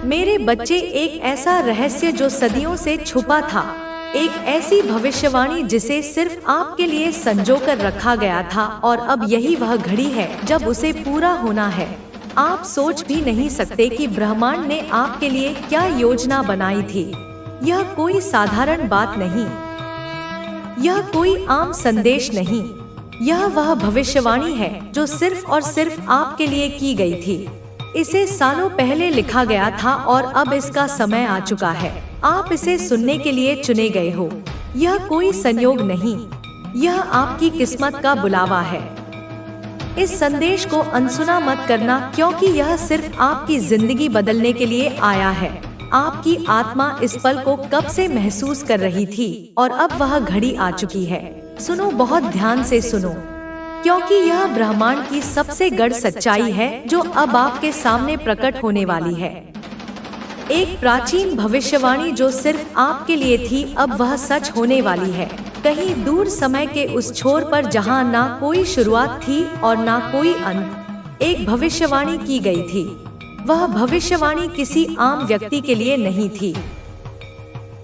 मेरे बच्चे, एक ऐसा रहस्य जो सदियों से छुपा था, एक ऐसी भविष्यवाणी जिसे सिर्फ आपके लिए संजोकर रखा गया था, और अब यही वह घड़ी है जब उसे पूरा होना है। आप सोच भी नहीं सकते कि ब्रह्मांड ने आपके लिए क्या योजना बनाई थी। यह कोई साधारण बात नहीं, यह कोई आम संदेश नहीं, यह वह भविष्यवाणी है जो सिर्फ और सिर्फ आपके लिए की गई थी। इसे सालों पहले लिखा गया था और अब इसका समय आ चुका है। आप इसे सुनने के लिए चुने गए हो। यह कोई संयोग नहीं, यह आपकी किस्मत का बुलावा है। इस संदेश को अनसुना मत करना, क्योंकि यह सिर्फ आपकी जिंदगी बदलने के लिए आया है। आपकी आत्मा इस पल को कब से महसूस कर रही थी और अब वह घड़ी आ चुकी है। सुनो, बहुत ध्यान से सुनो, क्योंकि यह ब्रह्मांड की सबसे गढ़ सच्चाई है जो अब आपके सामने प्रकट होने वाली है। एक प्राचीन भविष्यवाणी जो सिर्फ आपके लिए थी, अब वह सच होने वाली है। कहीं दूर समय के उस छोर पर जहां ना कोई शुरुआत थी और ना कोई अंत, एक भविष्यवाणी की गई थी। वह भविष्यवाणी किसी आम व्यक्ति के लिए नहीं थी,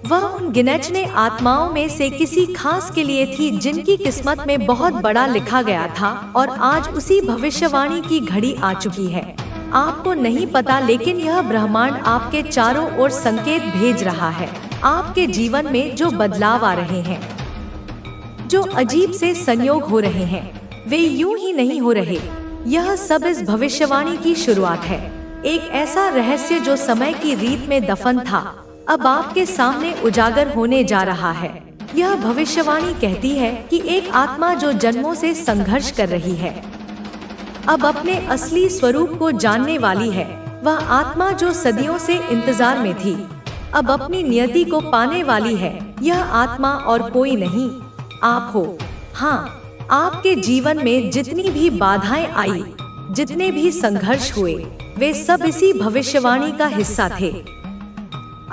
वह उन गिनचने आत्माओं में से किसी खास के लिए थी जिनकी किस्मत में बहुत बड़ा लिखा गया था। और आज उसी भविष्यवाणी की घड़ी आ चुकी है। आपको नहीं पता, लेकिन यह ब्रह्मांड आपके चारों ओर संकेत भेज रहा है। आपके जीवन में जो बदलाव आ रहे हैं, जो अजीब से संयोग हो रहे हैं, वे यूं ही नहीं हो रहे। यह सब इस भविष्यवाणी की शुरुआत है। एक ऐसा रहस्य जो समय की रीत में दफन था, अब आपके सामने उजागर होने जा रहा है। यह भविष्यवाणी कहती है कि एक आत्मा जो जन्मों से संघर्ष कर रही है, अब अपने असली स्वरूप को जानने वाली है। वह आत्मा जो सदियों से इंतजार में थी, अब अपनी नियति को पाने वाली है। यह आत्मा और कोई नहीं, आप हो। हाँ, आपके जीवन में जितनी भी बाधाएं आई, जितने भी संघर्ष हुए, वे सब इसी भविष्यवाणी का हिस्सा थे।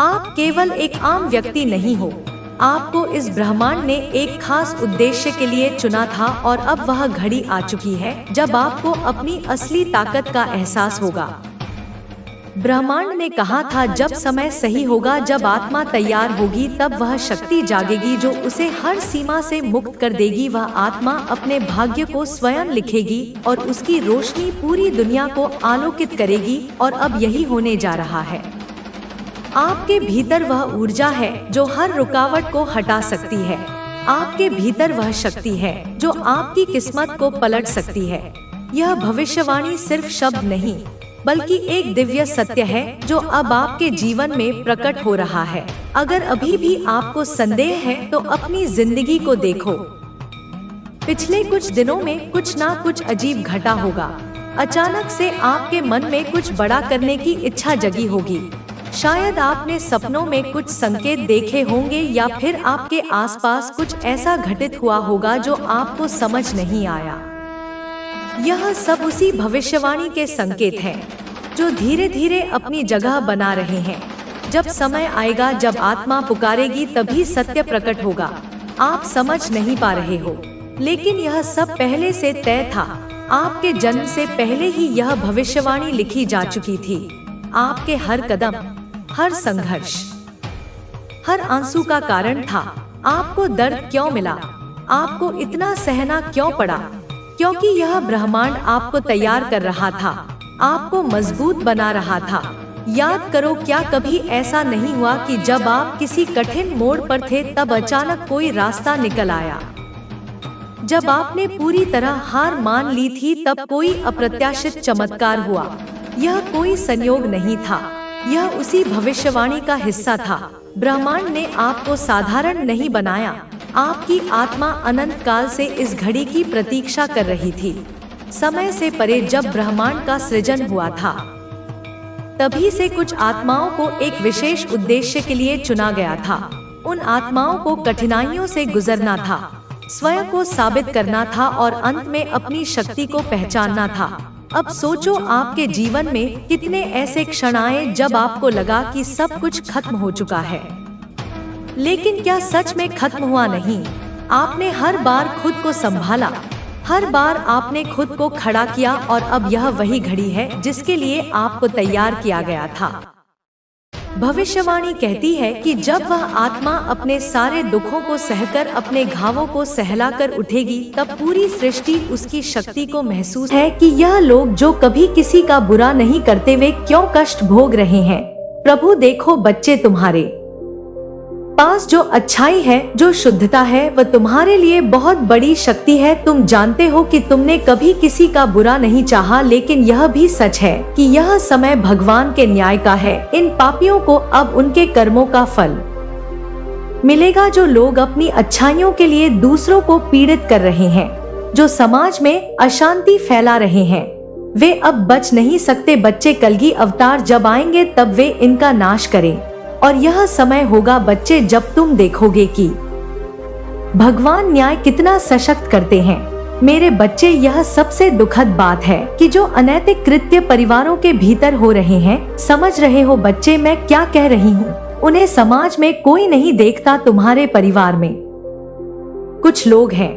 आप केवल एक आम व्यक्ति नहीं हो। आपको इस ब्रह्मांड ने एक खास उद्देश्य के लिए चुना था, और अब वह घड़ी आ चुकी है जब आपको अपनी असली ताकत का एहसास होगा। ब्रह्मांड ने कहा था, जब समय सही होगा, जब आत्मा तैयार होगी, तब वह शक्ति जागेगी जो उसे हर सीमा से मुक्त कर देगी। वह आत्मा अपने भाग्य को स्वयं लिखेगी और उसकी रोशनी पूरी दुनिया को आलोकित करेगी। और अब यही होने जा रहा है। आपके भीतर वह ऊर्जा है जो हर रुकावट को हटा सकती है। आपके भीतर वह शक्ति है जो आपकी किस्मत को पलट सकती है। यह भविष्यवाणी सिर्फ शब्द नहीं, बल्कि एक दिव्य सत्य है जो अब आपके जीवन में प्रकट हो रहा है। अगर अभी भी आपको संदेह है तो अपनी जिंदगी को देखो। पिछले कुछ दिनों में कुछ ना कुछ अजीब घटा होगा। अचानक से आपके मन में कुछ बड़ा करने की इच्छा जगी होगी। शायद आपने सपनों में कुछ संकेत देखे होंगे, या फिर आपके आसपास कुछ ऐसा घटित हुआ होगा जो आपको समझ नहीं आया। यह सब उसी भविष्यवाणी के संकेत हैं जो धीरे धीरे अपनी जगह बना रहे हैं। जब समय आएगा, जब आत्मा पुकारेगी, तभी सत्य प्रकट होगा। आप समझ नहीं पा रहे हो, लेकिन यह सब पहले से तय था। आपके जन्म से पहले ही यह भविष्यवाणी लिखी जा चुकी थी। आपके हर कदम, हर संघर्ष, हर आंसू का कारण था। आपको दर्द क्यों मिला, आपको इतना सहना क्यों पड़ा? क्योंकि यह ब्रह्मांड आपको तैयार कर रहा था, आपको मजबूत बना रहा था। याद करो, क्या कभी ऐसा नहीं हुआ कि जब आप किसी कठिन मोड़ पर थे, तब अचानक कोई रास्ता निकल आया? जब आपने पूरी तरह हार मान ली थी, तब कोई अप्रत्याशित चमत्कार हुआ। यह कोई संयोग नहीं था, यह उसी भविष्यवाणी का हिस्सा था। ब्रह्मांड ने आपको साधारण नहीं बनाया। आपकी आत्मा अनंत काल से इस घड़ी की प्रतीक्षा कर रही थी। समय से परे जब ब्रह्मांड का सृजन हुआ था, तभी से कुछ आत्माओं को एक विशेष उद्देश्य के लिए चुना गया था। उन आत्माओं को कठिनाइयों से गुजरना था, स्वयं को साबित करना था और अंत में अपनी शक्ति को पहचानना था। अब सोचो, आपके जीवन में कितने ऐसे क्षण आए जब आपको लगा कि सब कुछ खत्म हो चुका है। लेकिन क्या सच में खत्म हुआ नहीं? आपने हर बार खुद को संभाला, हर बार आपने खुद को खड़ा किया, और अब यह वही घड़ी है जिसके लिए आपको तैयार किया गया था। भविष्यवाणी कहती है कि जब वह आत्मा अपने सारे दुखों को सहकर अपने घावों को सहलाकर उठेगी, तब पूरी सृष्टि उसकी शक्ति को महसूस है कि यह लोग जो कभी किसी का बुरा नहीं करते वे क्यों कष्ट भोग रहे हैं। प्रभु देखो बच्चे, तुम्हारे पास जो अच्छाई है, जो शुद्धता है, वह तुम्हारे लिए बहुत बड़ी शक्ति है। तुम जानते हो कि तुमने कभी किसी का बुरा नहीं चाहा, लेकिन यह भी सच है कि यह समय भगवान के न्याय का है। इन पापियों को अब उनके कर्मों का फल मिलेगा, जो लोग अपनी अच्छाइयों के लिए दूसरों को पीड़ित कर रहे हैं, जो समाज में अशांति फैला रहे हैं। वे अब बच नहीं सकते। बच्चे, कलगी अवतार जब आएंगे तब वे इनका नाश करें, और यह समय होगा बच्चे जब तुम देखोगे कि भगवान न्याय कितना सशक्त करते हैं। मेरे बच्चे, यह सबसे दुखद बात है कि जो अनैतिक कृत्य परिवारों के भीतर हो रहे हैं। समझ रहे हो बच्चे मैं क्या कह रही हूँ? उन्हें समाज में कोई नहीं देखता। तुम्हारे परिवार में कुछ लोग हैं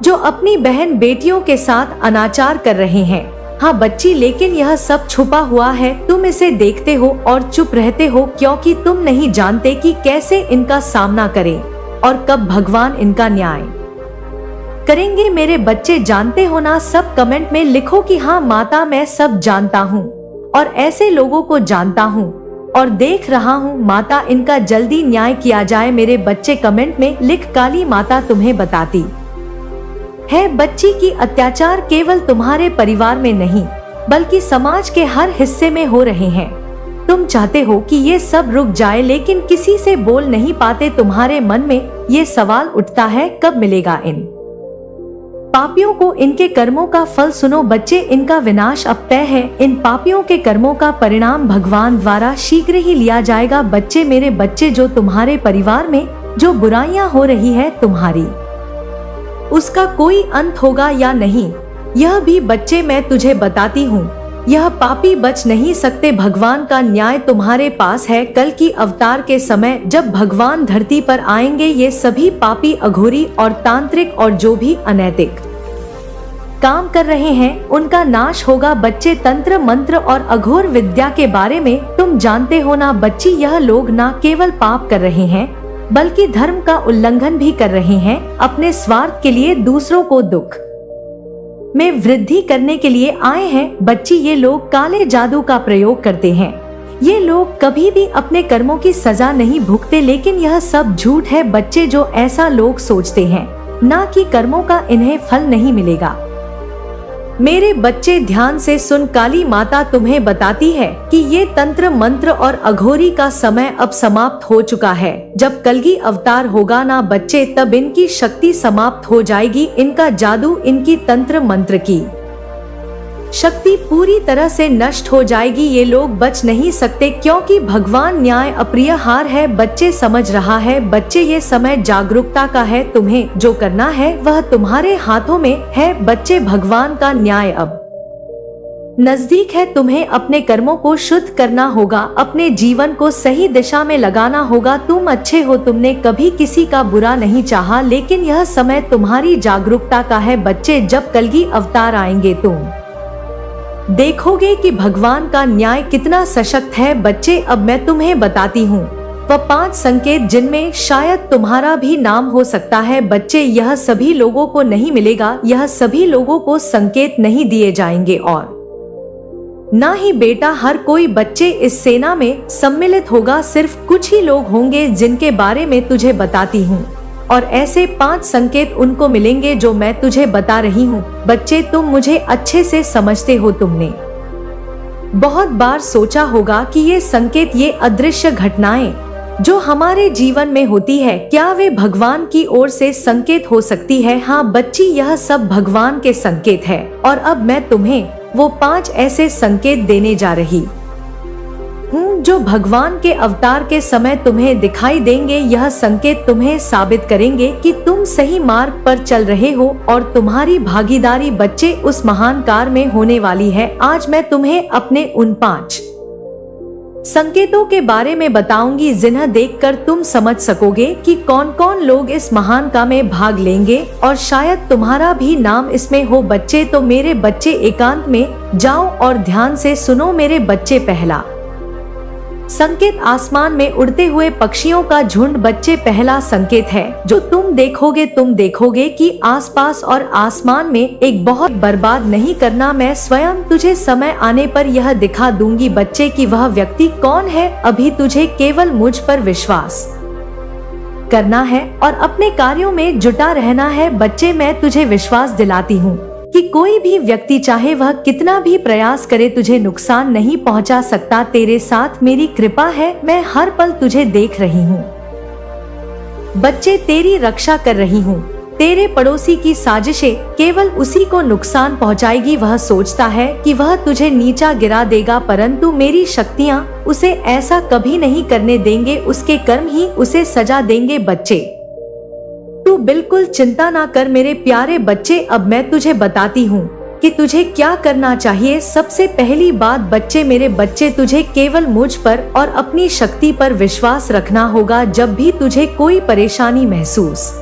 जो अपनी बहन बेटियों के साथ अनाचार कर रहे हैं। हाँ बच्ची, लेकिन यह सब छुपा हुआ है। तुम इसे देखते हो और चुप रहते हो क्योंकि तुम नहीं जानते कि कैसे इनका सामना करें और कब भगवान इनका न्याय करेंगे। मेरे बच्चे, जानते हो ना? सब कमेंट में लिखो कि हाँ माता, मैं सब जानता हूँ और ऐसे लोगों को जानता हूँ और देख रहा हूँ। माता, इनका जल्दी न्याय किया जाए। मेरे बच्चे कमेंट में लिख, काली माता तुम्हें बताती है बच्ची की अत्याचार केवल तुम्हारे परिवार में नहीं बल्कि समाज के हर हिस्से में हो रहे हैं। तुम चाहते हो कि ये सब रुक जाए, लेकिन किसी से बोल नहीं पाते। तुम्हारे मन में ये सवाल उठता है, कब मिलेगा इन पापियों को इनके कर्मों का फल? सुनो बच्चे, इनका विनाश अब तय है। इन पापियों के कर्मों का परिणाम भगवान द्वारा शीघ्र ही लिया जाएगा। बच्चे, मेरे बच्चे, जो तुम्हारे परिवार में जो बुराइयां हो रही है, तुम्हारी उसका कोई अंत होगा या नहीं, यह भी बच्चे मैं तुझे बताती हूँ। यह पापी बच नहीं सकते। भगवान का न्याय तुम्हारे पास है। कल की अवतार के समय जब भगवान धरती पर आएंगे, ये सभी पापी, अघोरी और तांत्रिक और जो भी अनैतिक काम कर रहे हैं उनका नाश होगा। बच्चे, तंत्र मंत्र और अघोर विद्या के बारे में तुम जानते हो ना? बच्ची, यह लोग न केवल पाप कर रहे हैं बल्कि धर्म का उल्लंघन भी कर रहे हैं। अपने स्वार्थ के लिए दूसरों को दुख में वृद्धि करने के लिए आए हैं। बच्ची, ये लोग काले जादू का प्रयोग करते हैं। ये लोग कभी भी अपने कर्मों की सजा नहीं भुगते, लेकिन यह सब झूठ है बच्चे। जो ऐसा लोग सोचते हैं ना कि कर्मों का इन्हें फल नहीं मिलेगा। मेरे बच्चे ध्यान से सुन, काली माता तुम्हें बताती है कि ये तंत्र मंत्र और अघोरी का समय अब समाप्त हो चुका है। जब कलगी अवतार होगा ना बच्चे, तब इनकी शक्ति समाप्त हो जाएगी। इनका जादू, इनकी तंत्र मंत्र की शक्ति पूरी तरह से नष्ट हो जाएगी। ये लोग बच नहीं सकते क्योंकि भगवान न्याय अप्रिय हार है। बच्चे, समझ रहा है बच्चे, ये समय जागरूकता का है। तुम्हें जो करना है वह तुम्हारे हाथों में है। बच्चे, भगवान का न्याय अब नजदीक है। तुम्हें अपने कर्मों को शुद्ध करना होगा, अपने जीवन को सही दिशा में लगाना होगा। तुम अच्छे हो, तुमने कभी किसी का बुरा नहीं चाहा, लेकिन यह समय तुम्हारी जागरूकता का है। बच्चे, जब कलगी अवतार आएंगे तुम देखोगे कि भगवान का न्याय कितना सशक्त है। बच्चे, अब मैं तुम्हें बताती हूँ वह 5 संकेत जिनमें शायद तुम्हारा भी नाम हो सकता है। बच्चे, यह सभी लोगों को नहीं मिलेगा, यह सभी लोगों को संकेत नहीं दिए जाएंगे और ना ही बेटा हर कोई बच्चे इस सेना में सम्मिलित होगा। सिर्फ कुछ ही लोग होंगे जिनके बारे में तुझे बताती हूँ, और ऐसे 5 संकेत उनको मिलेंगे जो मैं तुझे बता रही हूँ। बच्चे, तुम मुझे अच्छे से समझते हो। तुमने बहुत बार सोचा होगा कि ये संकेत, ये अदृश्य घटनाएं जो हमारे जीवन में होती है, क्या वे भगवान की ओर से संकेत हो सकती है? हाँ बच्ची, यह सब भगवान के संकेत है। और अब मैं तुम्हें वो 5 ऐसे संकेत देने जा रही हूँ जो भगवान के अवतार के समय तुम्हें दिखाई देंगे। यह संकेत तुम्हें साबित करेंगे कि तुम सही मार्ग पर चल रहे हो और तुम्हारी भागीदारी बच्चे उस महान कार्य में होने वाली है। आज मैं तुम्हें अपने उन 5 संकेतों के बारे में बताऊंगी जिन्हें देखकर तुम समझ सकोगे कि कौन कौन लोग इस महान काम में भाग लेंगे और शायद तुम्हारा भी नाम इसमें हो। बच्चे, तो मेरे बच्चे एकांत में जाओ और ध्यान से सुनो। मेरे बच्चे, पहला संकेत आसमान में उड़ते हुए पक्षियों का झुंड। बच्चे, पहला संकेत है जो तुम देखोगे कि आसपास और आसमान में एक बहुत बर्बाद नहीं करना। मैं स्वयं तुझे समय आने पर यह दिखा दूंगी बच्चे कि वह व्यक्ति कौन है। अभी तुझे केवल मुझ पर विश्वास करना है और अपने कार्यों में जुटा रहना है। बच्चे, मैं तुझे विश्वास दिलाती हूँ कि कोई भी व्यक्ति चाहे वह कितना भी प्रयास करे तुझे नुकसान नहीं पहुंचा सकता। तेरे साथ मेरी कृपा है, मैं हर पल तुझे देख रही हूँ। बच्चे, तेरी रक्षा कर रही हूँ। तेरे पड़ोसी की साजिशें केवल उसी को नुकसान पहुंचाएगी। वह सोचता है कि वह तुझे नीचा गिरा देगा, परंतु मेरी शक्तियाँ उसे ऐसा कभी नहीं करने देंगे। उसके कर्म ही उसे सजा देंगे। बच्चे, तू बिल्कुल चिंता ना कर मेरे प्यारे बच्चे। अब मैं तुझे बताती हूँ कि तुझे क्या करना चाहिए। सबसे पहली बात बच्चे, मेरे बच्चे, तुझे केवल मुझ पर और अपनी शक्ति पर विश्वास रखना होगा। जब भी तुझे कोई परेशानी महसूस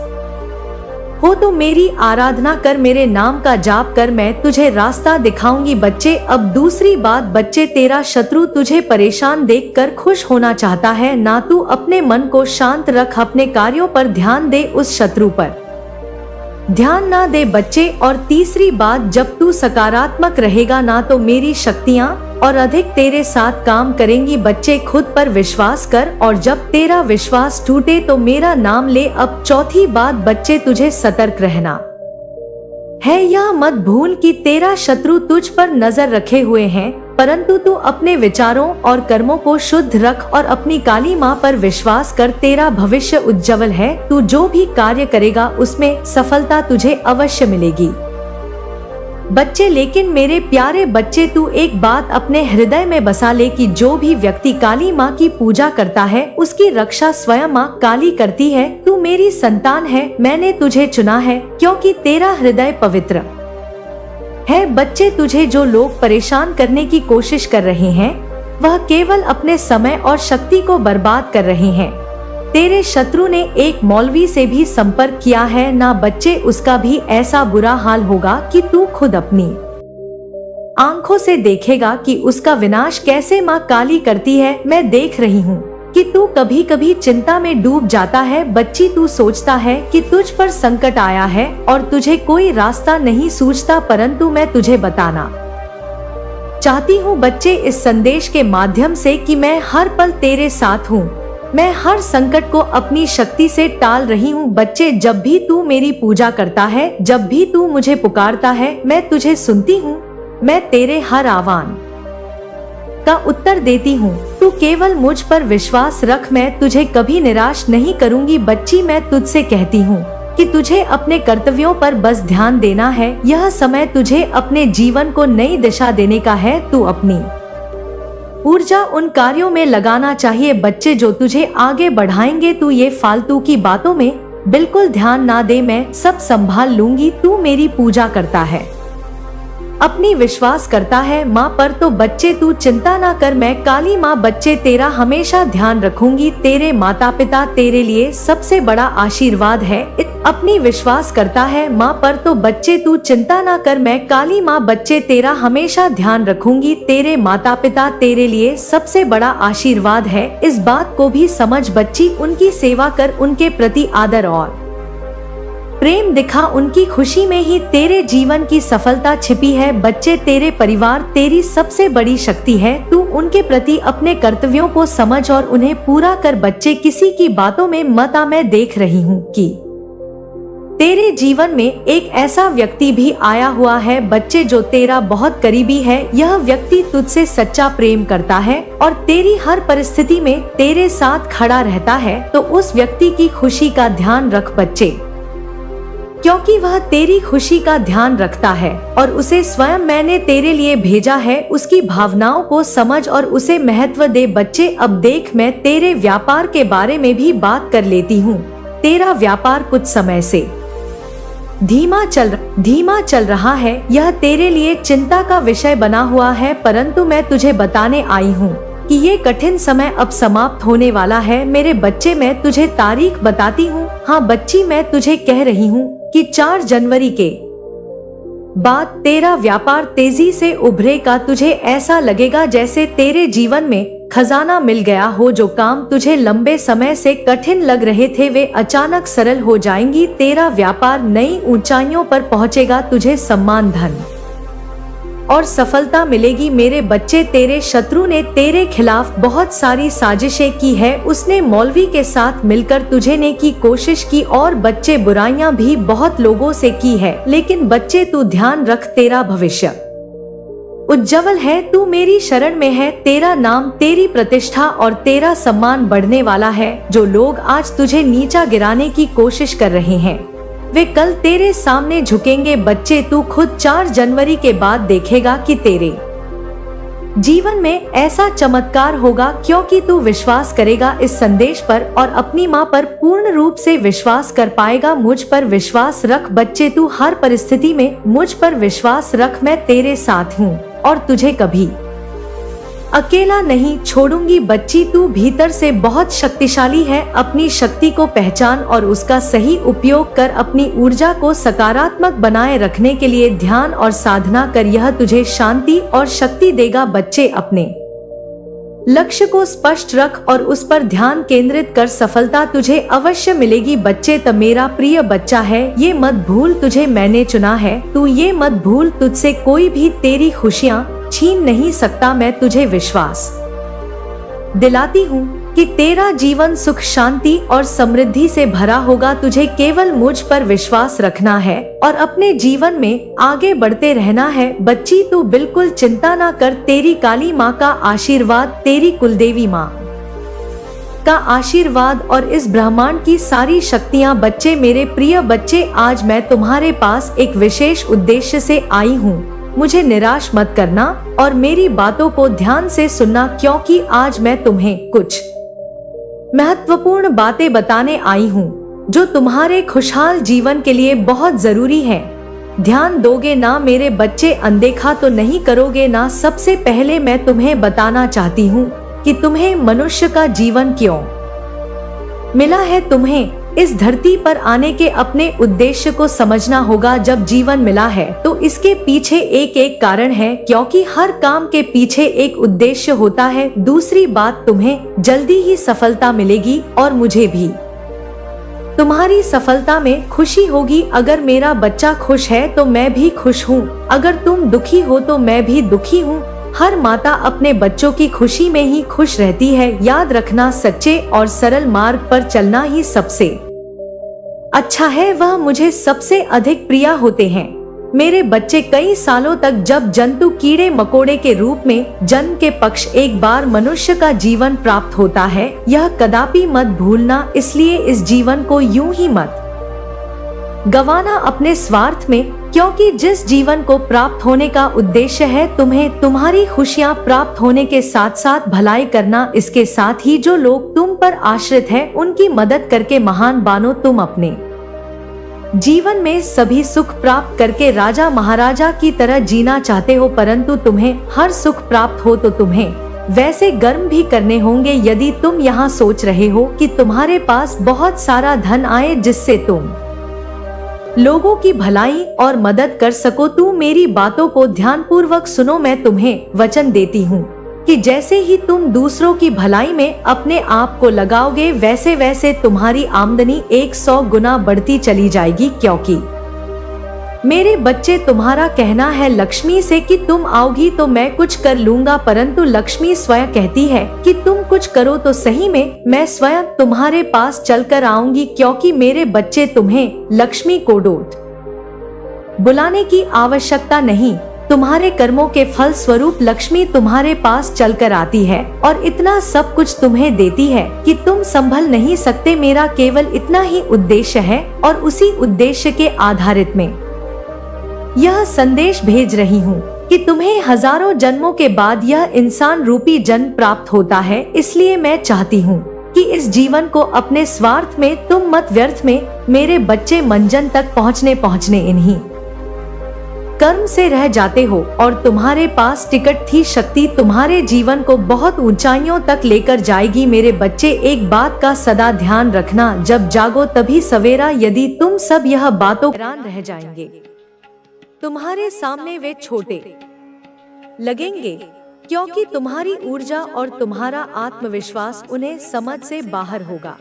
हो तो मेरी आराधना कर, मेरे नाम का जाप कर, मैं तुझे रास्ता दिखाऊंगी। बच्चे, अब दूसरी बात बच्चे, तेरा शत्रु तुझे परेशान देखकर खुश होना चाहता है ना। तू अपने मन को शांत रख, अपने कार्यों पर ध्यान दे, उस शत्रु पर ध्यान ना दे बच्चे। और तीसरी बात, जब तू सकारात्मक रहेगा ना तो मेरी शक्तियाँ और अधिक तेरे साथ काम करेंगी। बच्चे, खुद पर विश्वास कर और जब तेरा विश्वास टूटे तो मेरा नाम ले। अब चौथी बात बच्चे, तुझे सतर्क रहना है। यह मत भूल कि तेरा शत्रु तुझ पर नजर रखे हुए हैं, परंतु तू अपने विचारों और कर्मों को शुद्ध रख और अपनी काली माँ पर विश्वास कर। तेरा भविष्य उज्जवल है। तू जो भी कार्य करेगा उसमें सफलता तुझे अवश्य मिलेगी। बच्चे, लेकिन मेरे प्यारे बच्चे, तू एक बात अपने हृदय में बसा ले कि जो भी व्यक्ति काली माँ की पूजा करता है उसकी रक्षा स्वयं माँ काली करती है। तू मेरी संतान है, मैंने तुझे चुना है क्योंकि तेरा हृदय पवित्र है। बच्चे, तुझे जो लोग परेशान करने की कोशिश कर रहे हैं वह केवल अपने समय और शक्ति को बर्बाद कर रहे हैं। तेरे शत्रु ने एक मौलवी से भी संपर्क किया है ना बच्चे, उसका भी ऐसा बुरा हाल होगा कि तू खुद अपनी आंखों से देखेगा कि उसका विनाश कैसे माँ काली करती है। मैं देख रही हूँ कि तू कभी कभी चिंता में डूब जाता है। बच्ची, तू सोचता है कि तुझ पर संकट आया है और तुझे कोई रास्ता नहीं सूझता, परंतु मैं तुझे बताना चाहती हूँ बच्चे इस संदेश के माध्यम से कि मैं हर पल तेरे साथ हूँ। मैं हर संकट को अपनी शक्ति से टाल रही हूँ। बच्चे, जब भी तू मेरी पूजा करता है, जब भी तू मुझे पुकारता है, मैं तुझे सुनती हूँ। मैं तेरे हर आह्वान का उत्तर देती हूँ। तू केवल मुझ पर विश्वास रख, मैं तुझे कभी निराश नहीं करूँगी। बच्ची, मैं तुझसे कहती हूँ कि तुझे अपने कर्तव्यों पर बस ध्यान देना है। यह समय तुझे अपने जीवन को नई दिशा देने का है। तू अपनी ऊर्जा उन कार्यों में लगाना चाहिए बच्चे जो तुझे आगे बढ़ाएंगे। तू ये फालतू की बातों में बिल्कुल ध्यान ना दे, मैं सब संभाल लूंगी। तू मेरी पूजा करता है, अपनी विश्वास करता है माँ पर, तो बच्चे तू चिंता ना कर, मैं काली माँ बच्चे तेरा हमेशा ध्यान रखूंगी। तेरे माता पिता तेरे लिए सबसे बड़ा आशीर्वाद है। अपनी विश्वास करता है माँ पर, तो बच्चे तू चिंता ना कर, मैं काली माँ बच्चे तेरा हमेशा ध्यान रखूंगी। तेरे माता पिता तेरे लिए सबसे बड़ा आशीर्वाद है। इस बात को भी समझ बच्ची, उनकी सेवा कर, उनके प्रति आदर और प्रेम दिखा, उनकी खुशी में ही तेरे जीवन की सफलता छिपी है। बच्चे, तेरे परिवार तेरी सबसे बड़ी शक्ति है। तू उनके प्रति अपने कर्तव्यों को समझ और उन्हें पूरा कर। बच्चे, किसी की बातों में मत आ। मैं देख रही हूँ कि तेरे जीवन में एक ऐसा व्यक्ति भी आया हुआ है बच्चे जो तेरा बहुत करीबी है। यह व्यक्ति तुझसे सच्चा प्रेम करता है और तेरी हर परिस्थिति में तेरे साथ खड़ा रहता है। तो उस व्यक्ति की खुशी का ध्यान रख बच्चे, क्योंकि वह तेरी खुशी का ध्यान रखता है और उसे स्वयं मैंने तेरे लिए भेजा है। उसकी भावनाओं को समझ और उसे महत्व दे। बच्चे, अब देख, मैं तेरे व्यापार के बारे में भी बात कर लेती हूँ। तेरा व्यापार कुछ समय से धीमा चल रहा है। यह तेरे लिए चिंता का विषय बना हुआ है, परंतु मैं तुझे बताने आई हूँ कि ये कठिन समय अब समाप्त होने वाला है। मेरे बच्चे, मैं तुझे तारीख बताती हूँ। हाँ बच्ची, मैं तुझे कह रही हूँ कि 4 जनवरी के बाद तेरा व्यापार तेजी से उभरेगा। तुझे ऐसा लगेगा जैसे तेरे जीवन में खजाना मिल गया हो। जो काम तुझे लंबे समय से कठिन लग रहे थे वे अचानक सरल हो जाएंगी। तेरा व्यापार नई ऊंचाइयों पर पहुंचेगा। तुझे सम्मान, धन और सफलता मिलेगी। मेरे बच्चे, तेरे शत्रु ने तेरे खिलाफ बहुत सारी साजिशें की है। उसने मौलवी के साथ मिलकर तुझे ने की कोशिश की और बच्चे बुराइयां भी बहुत लोगों से की है। लेकिन बच्चे तू ध्यान रख, तेरा भविष्य उज्जवल है। तू मेरी शरण में है। तेरा नाम, तेरी प्रतिष्ठा और तेरा सम्मान बढ़ने वाला है। जो लोग आज तुझे नीचा गिराने की कोशिश कर रहे हैं वे कल तेरे सामने झुकेंगे। बच्चे, तू खुद 4 जनवरी के बाद देखेगा कि तेरे जीवन में ऐसा चमत्कार होगा, क्योंकि तू विश्वास करेगा इस संदेश पर और अपनी माँ पर पूर्ण रूप से विश्वास कर पाएगा। मुझ पर विश्वास रख बच्चे, तू हर परिस्थिति में मुझ पर विश्वास रख। मैं तेरे साथ हूँ और तुझे कभी अकेला नहीं छोड़ूंगी। बच्ची, तू भीतर से बहुत शक्तिशाली है। अपनी शक्ति को पहचान और उसका सही उपयोग कर। अपनी ऊर्जा को सकारात्मक बनाए रखने के लिए ध्यान और साधना कर। यह तुझे शांति और शक्ति देगा। बच्चे, अपने लक्ष्य को स्पष्ट रख और उस पर ध्यान केंद्रित कर। सफलता तुझे अवश्य मिलेगी। बच्चे, त मेरा प्रिय बच्चा है, ये मत भूल तुझे मैंने चुना है। तू ये मत भूल, तुझसे कोई भी तेरी खुशियाँ छीन नहीं सकता। मैं तुझे विश्वास दिलाती हूँ कि तेरा जीवन सुख, शांति और समृद्धि से भरा होगा। तुझे केवल मुझ पर विश्वास रखना है और अपने जीवन में आगे बढ़ते रहना है। बच्ची, तू बिल्कुल चिंता ना कर। तेरी काली माँ का आशीर्वाद, तेरी कुलदेवी माँ का आशीर्वाद और इस ब्रह्मांड की सारी शक्तियाँ। बच्चे, मेरे प्रिय बच्चे, आज मैं तुम्हारे पास एक विशेष उद्देश्य से आई हूँ। मुझे निराश मत करना और मेरी बातों को ध्यान से सुनना, क्योंकि आज मैं तुम्हें कुछ महत्वपूर्ण बातें बताने आई हूँ जो तुम्हारे खुशहाल जीवन के लिए बहुत जरूरी है। ध्यान दोगे ना मेरे बच्चे? अनदेखा तो नहीं करोगे ना? सबसे पहले मैं तुम्हें बताना चाहती हूँ कि तुम्हें मनुष्य का जीवन क्यों मिला है। तुम्हें इस धरती पर आने के अपने उद्देश्य को समझना होगा। जब जीवन मिला है तो इसके पीछे एक एक कारण है, क्योंकि हर काम के पीछे एक उद्देश्य होता है। दूसरी बात, तुम्हें जल्दी ही सफलता मिलेगी और मुझे भी तुम्हारी सफलता में खुशी होगी। अगर मेरा बच्चा खुश है तो मैं भी खुश हूँ। अगर तुम दुखी हो तो मैं भी दुखी हूँ। हर माता अपने बच्चों की खुशी में ही खुश रहती है। याद रखना, सच्चे और सरल मार्ग पर चलना ही सबसे अच्छा है। वह मुझे सबसे अधिक प्रिय होते हैं। मेरे बच्चे, कई सालों तक जब जंतु कीड़े मकोड़े के रूप में जन्म के पक्ष एक बार मनुष्य का जीवन प्राप्त होता है, यह कदापि मत भूलना। इसलिए इस जीवन को यूं ही मत गवाना अपने स्वार्थ में, क्योंकि जिस जीवन को प्राप्त होने का उद्देश्य है तुम्हें तुम्हारी खुशियाँ प्राप्त होने के साथ साथ भलाई करना। इसके साथ ही जो लोग तुम पर आश्रित हैं उनकी मदद करके महान बनो। तुम अपने जीवन में सभी सुख प्राप्त करके राजा महाराजा की तरह जीना चाहते हो, परंतु तुम्हें हर सुख प्राप्त हो तो तुम्हें वैसे कर्म भी करने होंगे। यदि तुम यहाँ सोच रहे हो कि तुम्हारे पास बहुत सारा धन आए जिससे तुम लोगों की भलाई और मदद कर सको, तू मेरी बातों को ध्यानपूर्वक सुनो। मैं तुम्हें वचन देती हूँ कि जैसे ही तुम दूसरों की भलाई में अपने आप को लगाओगे वैसे वैसे तुम्हारी आमदनी 100 गुना बढ़ती चली जाएगी। क्योंकि मेरे बच्चे, तुम्हारा कहना है लक्ष्मी से कि तुम आओगी तो मैं कुछ कर लूंगा, परंतु लक्ष्मी स्वयं कहती है कि तुम कुछ करो तो सही में मैं स्वयं तुम्हारे पास चलकर आऊंगी। क्योंकि मेरे बच्चे, तुम्हें लक्ष्मी को डोट बुलाने की आवश्यकता नहीं। तुम्हारे कर्मों के फल स्वरूप लक्ष्मी तुम्हारे पास चलकर आती है और इतना सब कुछ तुम्हें देती है कि तुम संभल नहीं सकते। मेरा केवल इतना ही उद्देश्य है और उसी उद्देश्य के आधारित में यह संदेश भेज रही हूँ कि तुम्हें हजारों जन्मों के बाद यह इंसान रूपी जन्म प्राप्त होता है। इसलिए मैं चाहती हूँ कि इस जीवन को अपने स्वार्थ में तुम मत व्यर्थ में। मेरे बच्चे, मंजन तक पहुँचने इन्हीं कर्म से रह जाते हो और तुम्हारे पास टिकट थी। शक्ति तुम्हारे जीवन को बहुत ऊंचाइयों तक लेकर जाएगी। मेरे बच्चे, एक बात का सदा ध्यान रखना, जब जागो तभी सवेरा। यदि तुम सब यह बातों हैरान रह जाएंगे। तुम्हारे सामने वे छोटे लगेंगे क्योंकि तुम्हारी ऊर्जा और तुम्हारा आत्मविश्वास उन्हें समझ से बाहर होगा।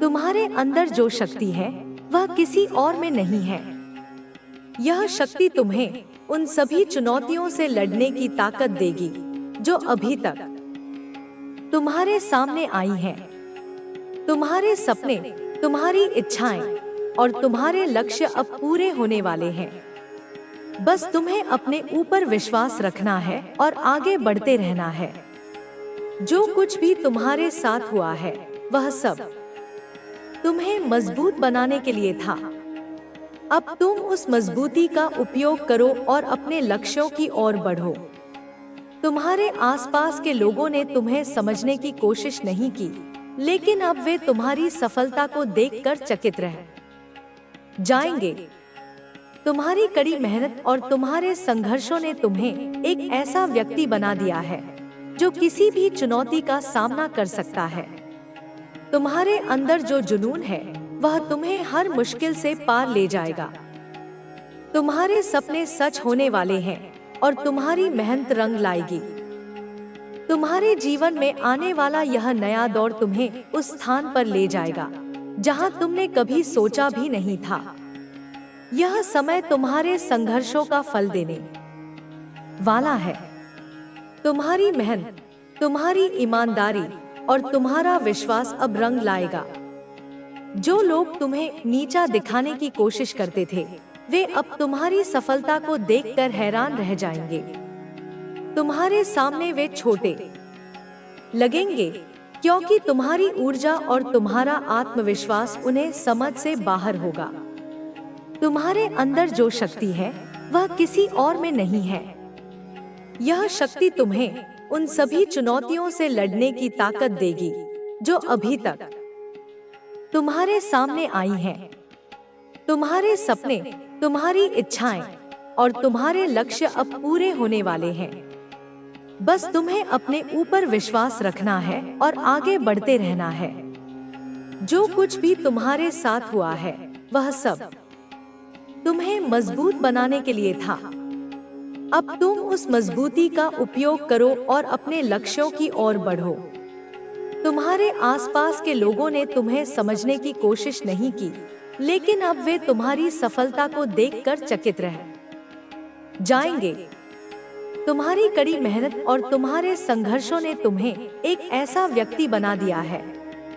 तुम्हारे अंदर जो शक्ति है वह किसी और में नहीं है। यह शक्ति तुम्हें उन सभी चुनौतियों से लड़ने की ताकत देगी जो अभी तक तुम्हारे सामने आई हैं। तुम्हारे सपने, तुम्हारी इच्छाएं और तुम्हारे लक्ष्य अब पूरे होने वाले हैं। बस तुम्हें अपने ऊपर विश्वास रखना है और आगे बढ़ते रहना है। जो कुछ भी तुम्हारे साथ हुआ है वह सब तुम्हें मजबूत बनाने के लिए था। अब तुम उस मजबूती का उपयोग करो और अपने लक्ष्यों की ओर बढ़ो। तुम्हारे आसपास के लोगों ने तुम्हें समझने की कोशिश नहीं की, लेकिन अब वे तुम्हारी सफलता को देखकर चकित रह जाएंगे। तुम्हारी कड़ी मेहनत और तुम्हारे संघर्षों ने तुम्हें एक ऐसा व्यक्ति बना दिया है जो किसी भी चुनौती का सामना कर सकता है। तुम्हारे अंदर जो जुनून है वह तुम्हें हर मुश्किल से पार ले जाएगा। तुम्हारे सपने सच होने वाले हैं और तुम्हारी मेहनत रंग लाएगी। तुम्हारे जीवन में आने वाला यह नया दौर तुम्हें उस स्थान पर ले जाएगा जहां तुमने कभी सोचा भी नहीं था। यह समय तुम्हारे संघर्षों का फल देने वाला है। तुम्हारी मेहनत, तुम्हारी ईमानदारी और तुम्हारा विश्वास अब रंग लाएगा। जो लोग तुम्हें नीचा दिखाने की कोशिश करते थे, वे अब तुम्हारी सफलता को देखकर हैरान रह जाएंगे। तुम्हारे सामने वे छोटे लगेंगे क्योंकि तुम्हारी ऊर्जा और तुम्हारा आत्मविश्वास उन्हें समझ से बाहर होगा। तुम्हारे अंदर जो शक्ति है वह किसी और में नहीं है। यह शक्ति तुम्हें उन सभी चुनौतियों से लड़ने की ताकत देगी जो अभी तक तुम्हारे सामने आई हैं। तुम्हारे सपने, तुम्हारी इच्छाएं और तुम्हारे लक्ष्य अब पूरे होने वाले हैं। बस तुम्हें अपने ऊपर विश्वास रखना है और आगे बढ़ते रहना है। जो कुछ भी तुम्हारे साथ हुआ है वह सब तुम्हें मजबूत बनाने के लिए था। अब तुम उस मजबूती का उपयोग करो और अपने लक्ष्यों की ओर बढ़ो। तुम्हारे आसपास के लोगों ने तुम्हें समझने की कोशिश नहीं की, लेकिन अब वे तुम्हारी सफलता को देखकर चकित रह जाएंगे। तुम्हारी कड़ी मेहनत और तुम्हारे संघर्षों ने तुम्हें एक ऐसा व्यक्ति बना दिया है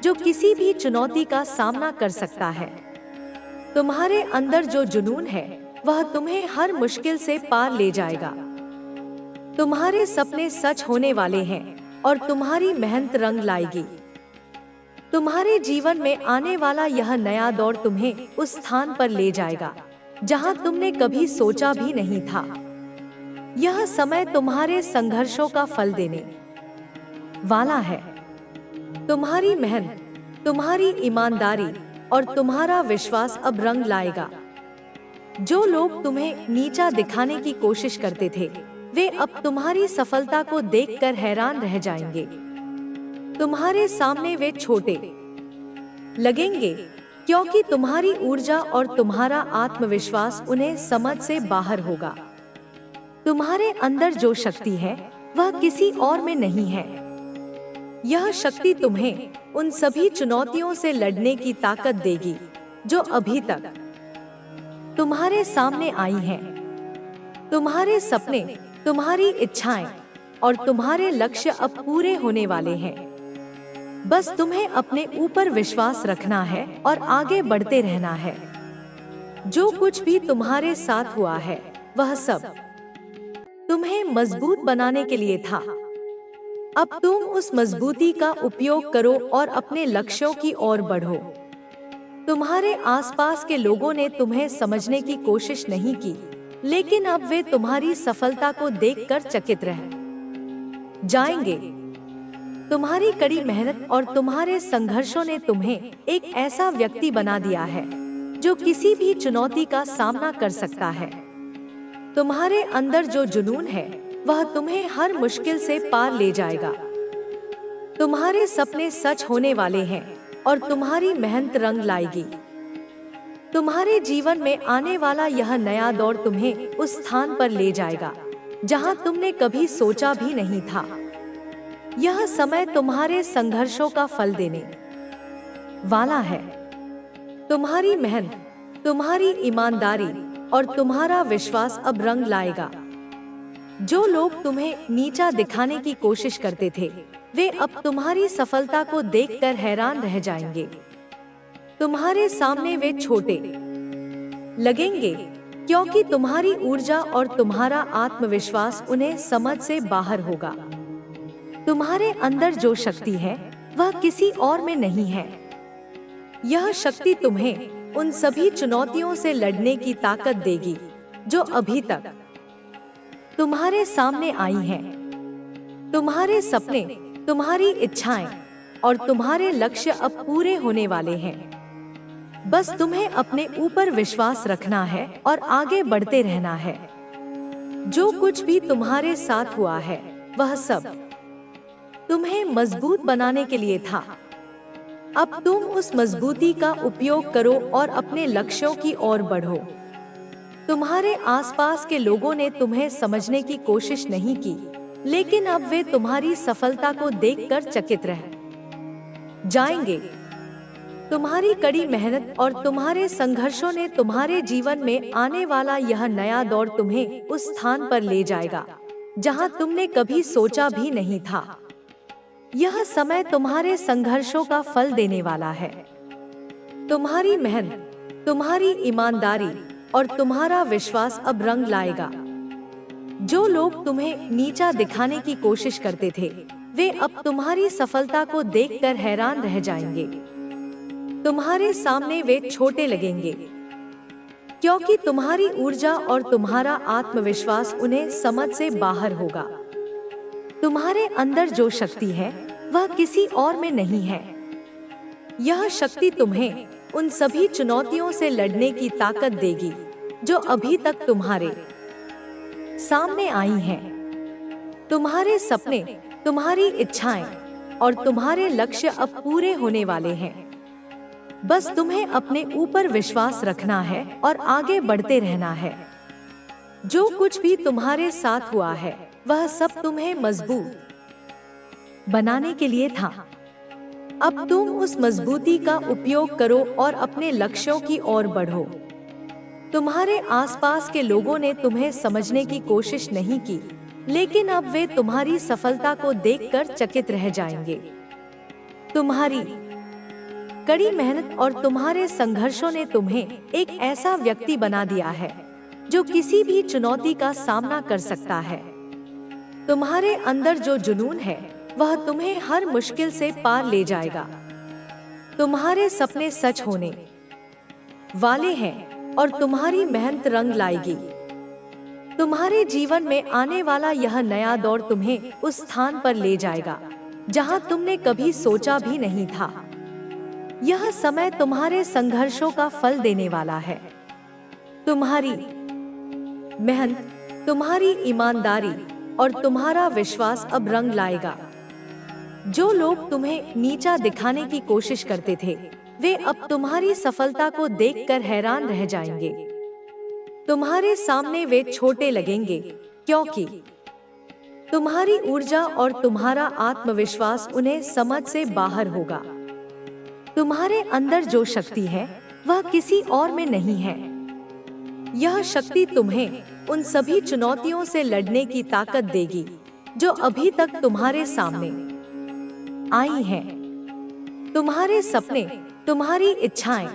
जो किसी भी चुनौती का सामना कर सकता है। तुम्हारे अंदर जो जुनून है वह तुम्हें हर मुश्किल से पार ले जाएगा। तुम्हारे सपने सच होने वाले हैं और तुम्हारी मेहनत रंग लाएगी। तुम्हारे जीवन में आने वाला यह नया दौर तुम्हें उस स्थान पर ले जाएगा जहां तुमने कभी सोचा भी नहीं था। यह समय तुम्हारे संघर्षों का फल देने वाला है। तुम्हारी मेहनत, तुम्हारी ईमानदारी और तुम्हारा विश्वास अब रंग लाएगा। जो लोग तुम्हें नीचा दिखाने की कोशिश करते थे, वे अब तुम्हारी सफलता को देखकर हैरान रह जाएंगे। तुम्हारे सामने वे छोटे लगेंगे क्योंकि तुम्हारी ऊर्जा और तुम्हारा आत्मविश्वास उन्हें समझ से बाहर होगा। तुम्हारे अंदर जो शक्ति है वह किसी और में नहीं है। यह शक्ति तुम्हें उन सभी चुनौतियों से लड़ने की ताकत देगी जो अभी तक तुम्हारे सामने आई हैं। तुम्हारे सपने, तुम्हारी इच्छाएं और तुम्हारे लक्ष्य अब पूरे होने वाले हैं। बस तुम्हें अपने ऊपर विश्वास रखना है और आगे बढ़ते रहना है। जो कुछ भी तुम्हारे साथ हुआ है वह सब तुम्हें मजबूत बनाने के लिए था। अब तुम उस मजबूती का उपयोग करो और अपने लक्ष्यों की ओर बढ़ो। तुम्हारे आसपास के लोगों ने तुम्हें समझने की कोशिश नहीं की, लेकिन अब वे तुम्हारी सफलता को देखकर चकित रह जाएंगे। तुम्हारी कड़ी मेहनत और तुम्हारे संघर्षों ने तुम्हें एक ऐसा व्यक्ति बना दिया है जो किसी भी चुनौती का सामना कर सकता है। तुम्हारे अंदर जो जुनून है वह तुम्हें हर मुश्किल से पार ले जाएगा। तुम्हारे सपने सच होने वाले हैं और तुम्हारी मेहनत रंग लाएगी। तुम्हारे जीवन में आने वाला यह नया दौर तुम्हें उस स्थान पर ले जाएगा जहां तुमने कभी सोचा भी नहीं था। यह समय तुम्हारे संघर्षों का फल देने वाला है। तुम्हारी मेहनत, तुम्हारी ईमानदारी और तुम्हारा विश्वास अब रंग लाएगा। जो लोग तुम्हें नीचा दिखाने की कोशिश करते थे, वे अब तुम्हारी सफलता को देखकर हैरान रह जाएंगे। तुम्हारे सामने वे छोटे लगेंगे, क्योंकि तुम्हारी ऊर्जा और तुम्हारा आत्मविश्वास उन्हें समझ से बाहर होगा। तुम्हारे अंदर जो शक्ति है, वह किसी और में नहीं है। यह शक्ति तुम्हें उन सभी चुनौतियों से लड़ने की ताकत देगी जो अभी तक तुम्हारे सामने आई हैं। तुम्हारे सपने, तुम्हारी इच्छाएं और तुम्हारे लक्ष्य अब पूरे होने वाले हैं। बस तुम्हें अपने ऊपर विश्वास रखना है और आगे बढ़ते रहना है। जो कुछ भी तुम्हारे साथ हुआ है, वह सब तुम्हें मजबूत बनाने के लिए था। अब तुम उस मजबूती का उपयोग करो और अपने लक्ष्यों की ओर बढ़ो। तुम्हारे आसपास के लोगों ने तुम्हें समझने की कोशिश नहीं की, लेकिन अब वे तुम्हारी सफलता को देखकर चकित रह जाएंगे। तुम्हारी कड़ी मेहनत और तुम्हारे संघर्षों ने तुम्हारे जीवन में आने वाला यह नया दौर तुम्हें उस स्थान पर ले जाएगा जहां तुमने कभी सोचा भी नहीं था। यह समय तुम्हारे संघर्षों का फल देने वाला है। तुम्हारी मेहनत, तुम्हारी ईमानदारी और तुम्हारा विश्वास अब रंग लाएगा। जो लोग तुम्हें नीचा दिखाने की कोशिश करते थे, वे अब तुम्हारी सफलता को देखकर हैरान रह जाएंगे। तुम्हारे सामने वे छोटे लगेंगे, क्योंकि तुम्हारी ऊर्जा और तुम्हारा आत्मविश्वास उन्हें समझ से बाहर होगा। तुम्हारे अंदर जो शक्ति है, वह किसी और में नहीं है। यह शक्ति तुम्हें उन सभी चुनौतियों से लड़ने की ताकत देगी जो अभी तक तुम्हारे सामने आई हैं। तुम्हारे सपने, तुम्हारी इच्छाएं और तुम्हारे लक्ष्य अब पूरे होने वाले हैं। बस तुम्हें अपने ऊपर विश्वास रखना है और आगे बढ़ते रहना है। जो कुछ भी तुम्हारे साथ हुआ है, वह सब तुम्हें मजबूत बनाने के लिए था। अब तुम उस मजबूती का उपयोग करो और अपने लक्ष्यों की ओर बढ़ो। तुम्हारे आसपास के लोगों ने तुम्हें समझने की कोशिश नहीं की, लेकिन अब वे तुम्हारी सफलता को देखकर चकित रह जाएंगे। तुम्हारी कड़ी मेहनत और तुम्हारे संघर्षों ने तुम्हें एक ऐसा व्यक्ति बना दिया है जो किसी भी चुनौती का सामना कर सकता है। तुम्हारे अंदर जो जुनून है, वह तुम्हें हर मुश्किल से पार ले जाएगा। तुम्हारे सपने सच होने वाले हैं और तुम्हारी मेहनत रंग लाएगी। तुम्हारे जीवन में आने वाला यह नया दौर तुम्हें उस स्थान पर ले जाएगा जहां तुमने कभी सोचा भी नहीं था। यह समय तुम्हारे संघर्षों का फल देने वाला है। तुम्हारी मेहनत, तुम्हारी ईमानदारी और तुम्हारा विश्वास अब रंग लाएगा। जो लोग तुम्हें नीचा दिखाने की कोशिश करते थे, वे अब तुम्हारी सफलता को देखकर हैरान रह जाएंगे। तुम्हारे सामने वे छोटे लगेंगे, क्योंकि तुम्हारी ऊर्जा और तुम्हारा आत्मविश्वास उन्हें समझ से बाहर होगा। तुम्हारे अंदर जो शक्ति है, वह किसी और में नहीं है। यह शक्ति तुम्हें उन सभी चुनौतियों से लड़ने की ताकत देगी जो अभी तक तुम्हारे सामने आई हैं। तुम्हारे सपने, तुम्हारी इच्छाएं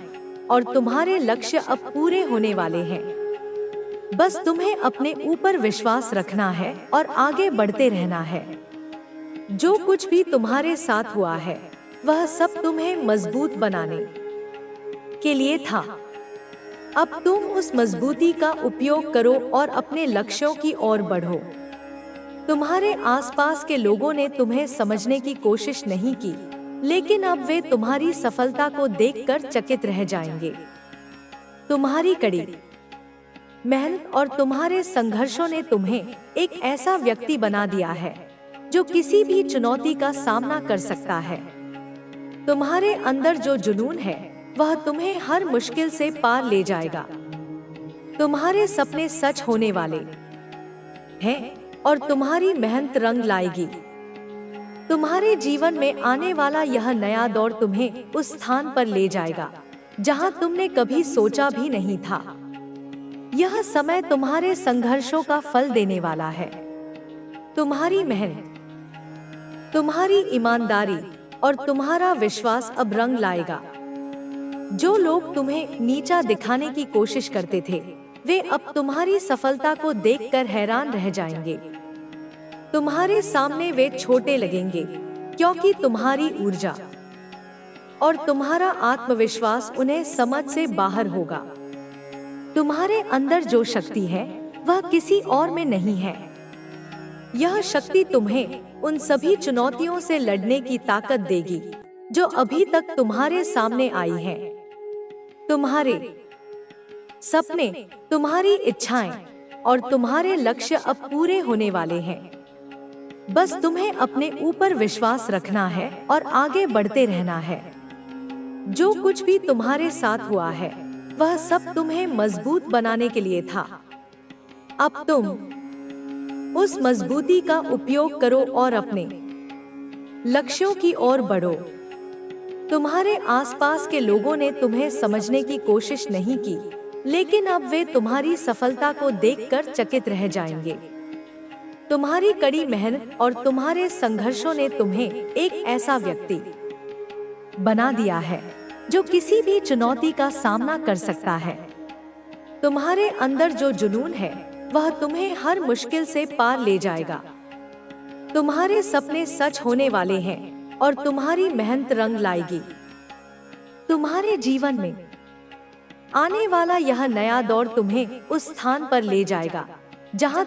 और तुम्हारे लक्ष्य अब पूरे होने वाले हैं। बस तुम्हें अपने ऊपर विश्वास रखना है और आगे बढ़ते रहना है। जो कुछ भी तुम्हारे साथ हुआ है, वह सब तुम्हें मजबूत बनाने के लिए था। अब तुम उस मजबूती का उपयोग करो और अपने लक्ष्यों की ओर बढ़ो। तुम्हारे आसपास के लोगों ने तुम्हें समझने की कोशिश नहीं की, लेकिन अब वे तुम्हारी सफलता को देखकर चकित रह जाएंगे। तुम्हारी कड़ी मेहनत और तुम्हारे संघर्षों ने तुम्हें एक ऐसा व्यक्ति बना दिया है जो किसी भी चुनौती का सामना कर सकता है। तुम्हारे अंदर जो जुनून है, वह तुम्हें हर मुश्किल से पार ले जाएगा। तुम्हारे सपने सच होने वाले हैं और तुम्हारी मेहनत रंग लाएगी। तुम्हारे जीवन में आने वाला यह नया दौर तुम्हें उस स्थान पर ले जाएगा जहां तुमने कभी सोचा भी नहीं था। यह समय तुम्हारे संघर्षों का फल देने वाला है। तुम्हारी मेहनत, तुम्हारी ईमानदारी और तुम्हारा विश्वास अब रंग लाएगा। जो लोग तुम्हें नीचा दिखाने की कोशिश करते थे, वे अब तुम्हारी सफलता को देखकर हैरान रह जाएंगे। तुम्हारे सामने वे छोटे लगेंगे, क्योंकि तुम्हारी ऊर्जा और तुम्हारा आत्मविश्वास उन्हें समझ से बाहर होगा। तुम्हारे अंदर जो शक्ति है, वह किसी और में नहीं है। यह शक्ति तुम्हें उन सभी चुनौतियों से लड़ने की ताकत देगी जो अभी तक तुम्हारे सामने आई है। तुम्हारे सपने, तुम्हारी इच्छाएं और तुम्हारे लक्ष्य अब पूरे होने वाले हैं। बस तुम्हें अपने ऊपर विश्वास रखना है और आगे बढ़ते रहना है। जो कुछ भी तुम्हारे साथ हुआ है, वह सब तुम्हें मजबूत बनाने के लिए था। अब तुम उस मजबूती का उपयोग करो और अपने लक्ष्यों की ओर बढ़ो। तुम्हारे आसपास के लोगों ने तुम्हें समझने की कोशिश नहीं की, लेकिन अब वे तुम्हारी सफलता को देखकर चकित रह जाएंगे। तुम्हारी कड़ी मेहनत और तुम्हारे संघर्षों ने तुम्हें एक ऐसा व्यक्ति बना दिया है जो किसी भी चुनौती का सामना कर सकता है। तुम्हारे अंदर जो जुनून है, वह तुम्हें हर मुश्किल से पार ले जाएगा। तुम्हारे सपने सच होने वाले हैं और तुम्हारी मेहनत रंग लाएगी। तुम्हारे जीवन में आने वाला यह नया दौर तुम्हें उस स्थान पर ले जाएगा जहां